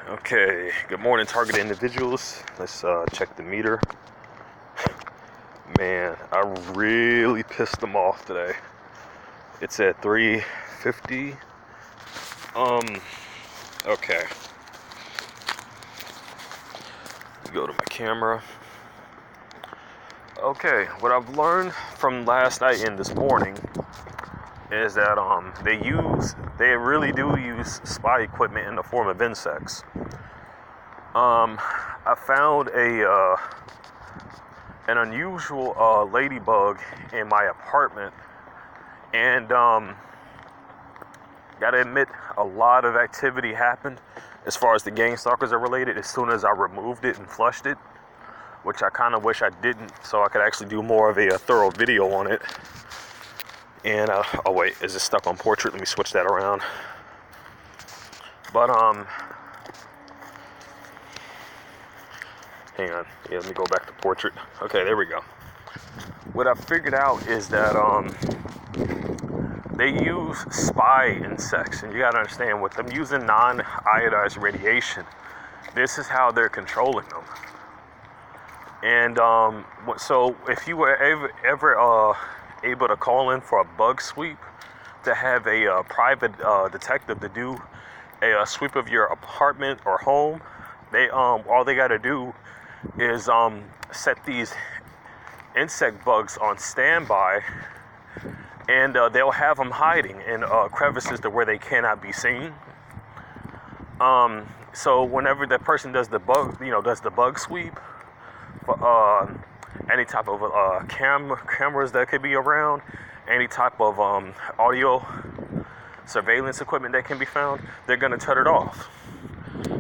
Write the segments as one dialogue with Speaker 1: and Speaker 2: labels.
Speaker 1: Okay, good morning, target individuals. Let's check the meter. Man, I really pissed them off today. It's at 350. Okay. Go to my camera. Okay, what I've learned from last night and this morning is that they really do use spy equipment in the form of insects. I found an unusual ladybug in my apartment, and gotta admit, a lot of activity happened as far as the gang stalkers are related as soon as I removed it and flushed it, which I kind of wish I didn't, so I could actually do more of a thorough video on it. And oh wait, is it stuck on portrait? Let me switch that around. But hang on, yeah, let me go back to portrait. Okay, there we go. What I figured out is that they use spy insects, and you gotta understand, with them using non-iodized radiation, this is how they're controlling them. And so if you were ever able to call in for a bug sweep, to have a private detective to do a sweep of your apartment or home, they all they gotta do is set these insect bugs on standby, and they'll have them hiding in crevices to where they cannot be seen. So whenever that person does the bug sweep for any type of cameras that could be around, any type of audio surveillance equipment that can be found, they're gonna cut it off.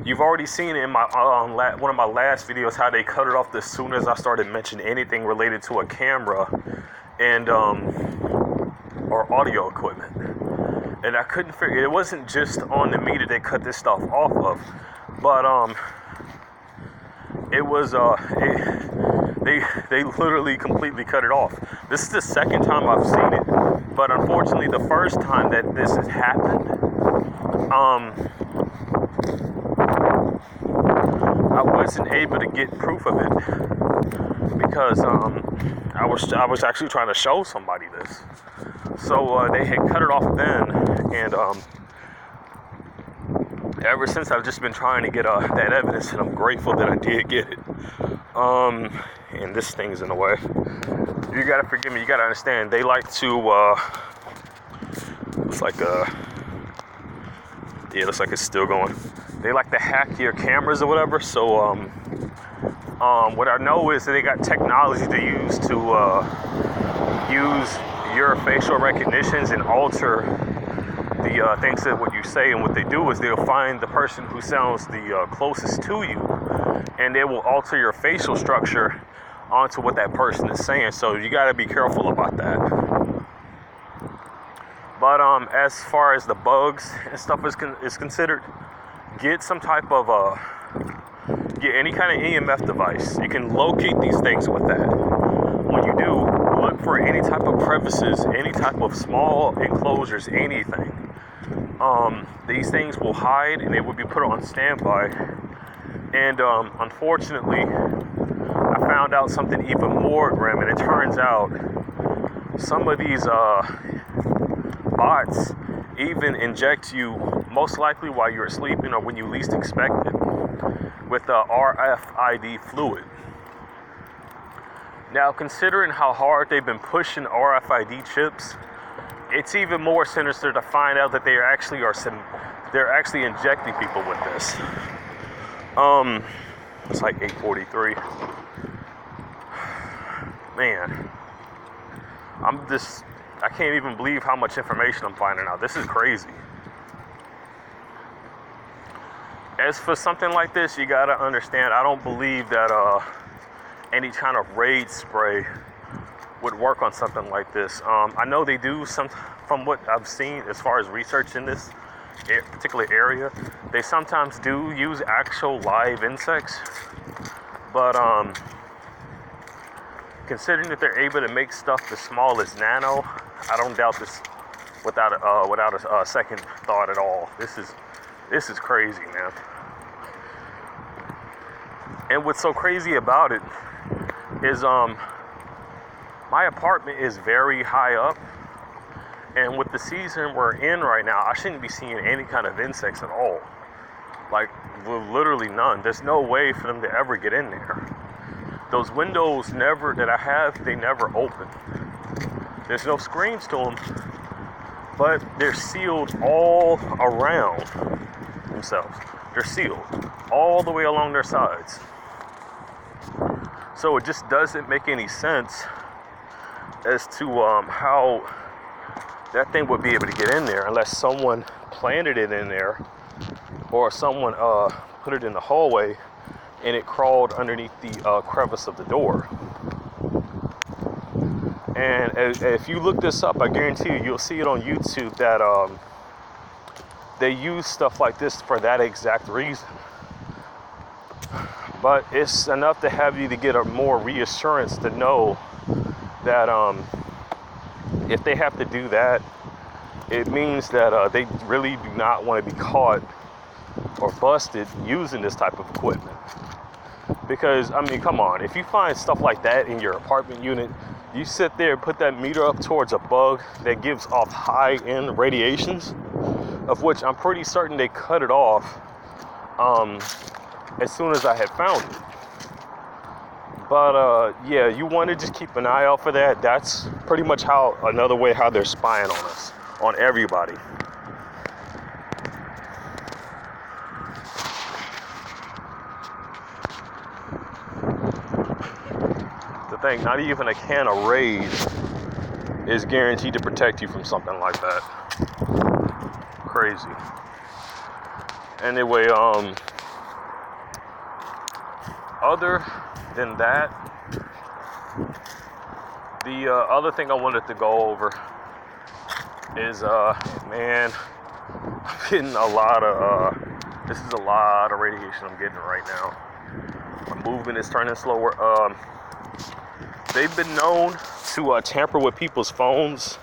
Speaker 1: You've already seen in my one of my last videos how they cut it off as soon as I started mentioning anything related to a camera and or audio equipment. And I couldn't figure, it wasn't just on the meter they cut this stuff off of, but it was they literally completely cut it off. This is the second time I've seen it, but unfortunately the first time that this has happened, I wasn't able to get proof of it because I was actually trying to show somebody this. So they had cut it off then, and ever since I've just been trying to get that evidence, and I'm grateful that I did get it. And this thing's in the way. You gotta forgive me. You gotta understand. They like to. Looks like yeah, looks like it's still going. They like to hack your cameras or whatever. So what I know is that they got technology to use your facial recognitions and alter the things that what you say. And what they do is they'll find the person who sounds the closest to you, and they will alter your facial structure onto what that person is saying. So you got to be careful about that. But as far as the bugs and stuff is considered, get some type of get any kind of EMF device. You can locate these things with that. When you do, look for any type of crevices, any type of small enclosures, anything. These things will hide, and they will be put on standby. And unfortunately, I found out something even more grim, and it turns out some of these bots even inject you, most likely while you're sleeping or when you least expect it, with RFID fluid. Now, considering how hard they've been pushing RFID chips, it's even more sinister to find out that they're actually injecting people with this. It's like 8:43. Man, I can't even believe how much information I'm finding out. This is crazy. As for something like this, you gotta understand, I don't believe that any kind of raid spray would work on something like this. I know they do from what I've seen as far as research in this particular area, they sometimes do use actual live insects, but considering that they're able to make stuff as small as nano, I don't doubt this without a second thought at all. This is crazy, man. And what's so crazy about it is my apartment is very high up, and with the season we're in right now, I shouldn't be seeing any kind of insects at all. Like, literally none. There's no way for them to ever get in there. Those windows that I have, they never open. There's no screens to them, but they're sealed all around themselves. They're sealed all the way along their sides. So it just doesn't make any sense as to how that thing would be able to get in there unless someone planted it in there, or someone put it in the hallway and it crawled underneath the crevice of the door. And if you look this up, I guarantee you'll see it on YouTube that they use stuff like this for that exact reason. But it's enough to have you to get a more reassurance to know that if they have to do that, it means that they really do not want to be caught or busted using this type of equipment. Because, I mean, come on, if you find stuff like that in your apartment unit, you sit there and put that meter up towards a bug that gives off high-end radiations, of which I'm pretty certain they cut it off as soon as I had found it. But yeah, you want to just keep an eye out for that. That's pretty much another way how they're spying on us, on everybody. The thing, not even a can of Rays is guaranteed to protect you from something like that. Crazy. Anyway, other than that, the other thing I wanted to go over is, man, I'm getting a lot of, this is a lot of radiation I'm getting right now. My movement is turning slower. They've been known to tamper with people's phones.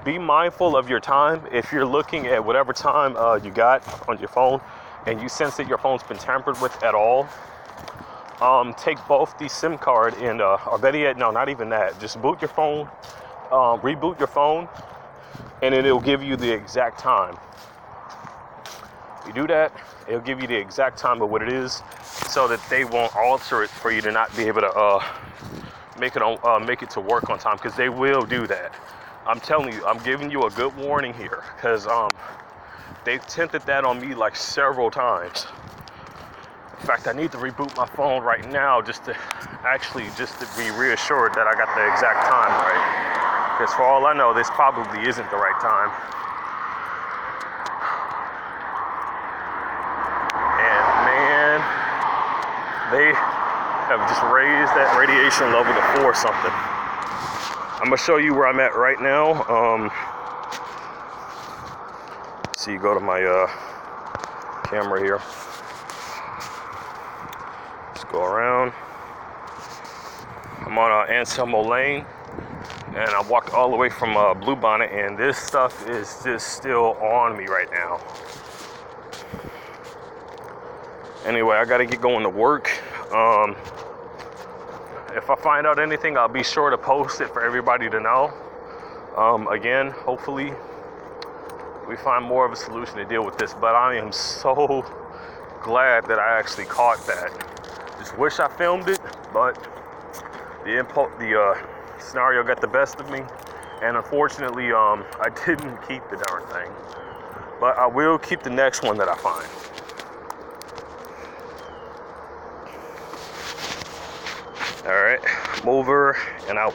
Speaker 1: Be mindful of your time. If you're looking at whatever time you got on your phone and you sense that your phone's been tampered with at all, take both the SIM card and, or better yet, no, not even that. Just boot your phone, reboot your phone, and then it'll give you the exact time. You do that, it'll give you the exact time of what it is, so that they won't alter it for you to not be able to make it to work on time, because they will do that. I'm telling you, I'm giving you a good warning here, because they've attempted that on me like several times. In fact, I need to reboot my phone right now just to be reassured that I got the exact time right. Because for all I know, this probably isn't the right time. And man, they have just raised that radiation level to 4 something. I'm gonna show you where I'm at right now. So you go to my camera here. Just go around. I'm on Anselmo Lane, and I walked all the way from Bluebonnet, and this stuff is just still on me right now. Anyway, I gotta get going to work. If I find out anything, I'll be sure to post it for everybody to know. Again, hopefully we find more of a solution to deal with this, but I am so glad that I actually caught that. Just wish I filmed it, but the scenario got the best of me, and unfortunately, I didn't keep the darn thing. But I will keep the next one that I find. All right, I'm over and out.